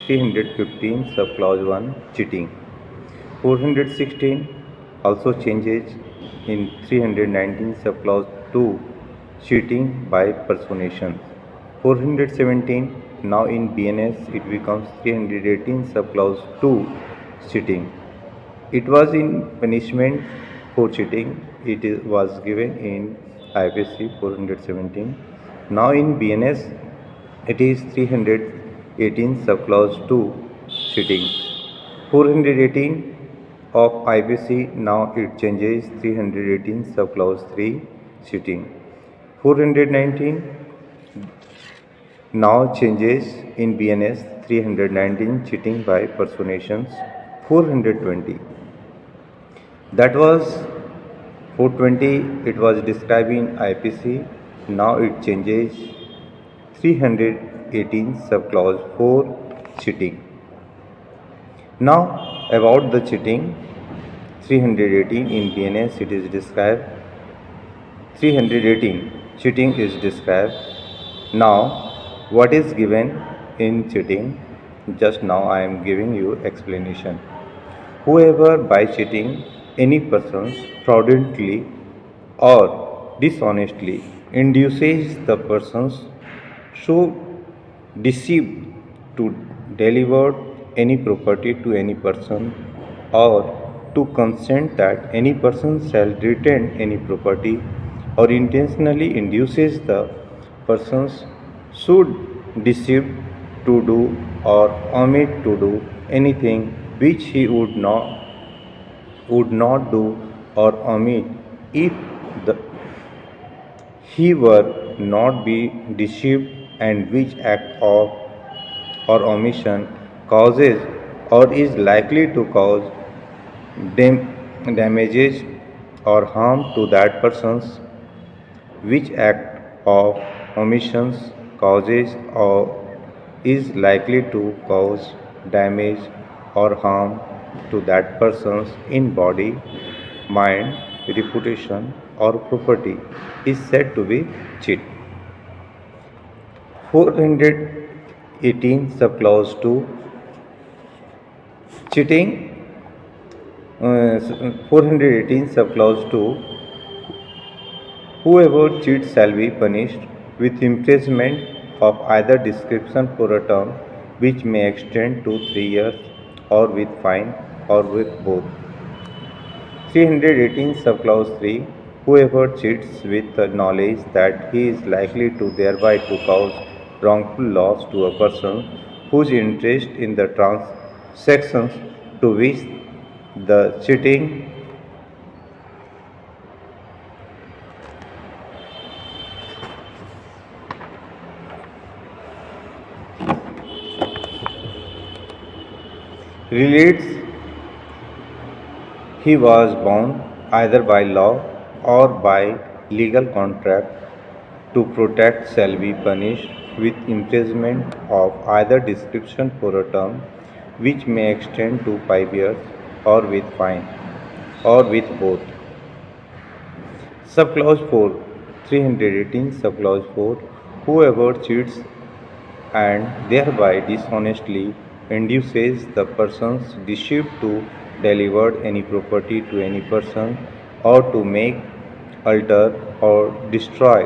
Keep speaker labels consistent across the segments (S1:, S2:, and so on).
S1: 315 sub clause 1 cheating. 416 also changes in 319 sub clause 2 cheating by personation. 417 now in BNS it becomes 318 sub clause 2 cheating. It was in punishment for cheating. Was given in IPC 417. Now in BNS it is 318 subclause 2 cheating. 418 of IPC now it changes 318 subclause 3 cheating. 419 now changes in BNS 319 cheating by personations. 420 that was 420 it was described in IPC. Now it changes 318 subclause 4 cheating. Now about the cheating 318 in BNS it is described. 318 cheating is described. Now what is given in cheating? Just now I am giving you explanation. Whoever by cheating any person fraudulently or dishonestly induces the persons so deceive to deliver any property to any person or to consent that any person shall retain any property or intentionally induces the persons should deceive to do or omit to do anything which he would not do or omit if he were not be deceived, and which act of or omission causes or is likely to cause damages or harm to that persons, which act of omissions causes or is likely to cause damage or harm to that persons in body, mind, reputation or property is said to be cheat. 418 subclause 2 cheating. 418 subclause 2 whoever cheats shall be punished with imprisonment of either description for a term which may extend to 3 years or with fine or with both. 318 subclause 3 whoever cheats with the knowledge that he is likely to thereby to cause wrongful loss to a person whose interest in the transactions to which the cheating relates, he was bound either by law or by legal contract to protect shall be punished with imprisonment of either description for a term which may extend to 5 years or with fine or with both. Subclause 4 318 subclause 4 whoever cheats and thereby dishonestly induces the persons deceived to deliver any property to any person or to make, alter or destroy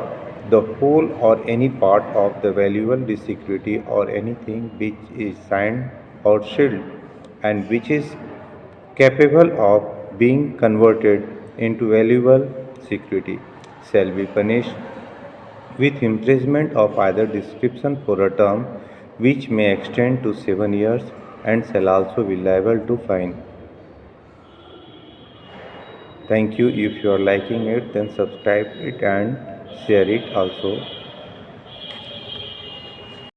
S1: the whole or any part of the valuable security or anything which is signed or sealed and which is capable of being converted into valuable security shall be punished with imprisonment of either description for a term which may extend to 7 years and shall also be liable to fine. Thank you. If you are liking it, then subscribe it and share it also.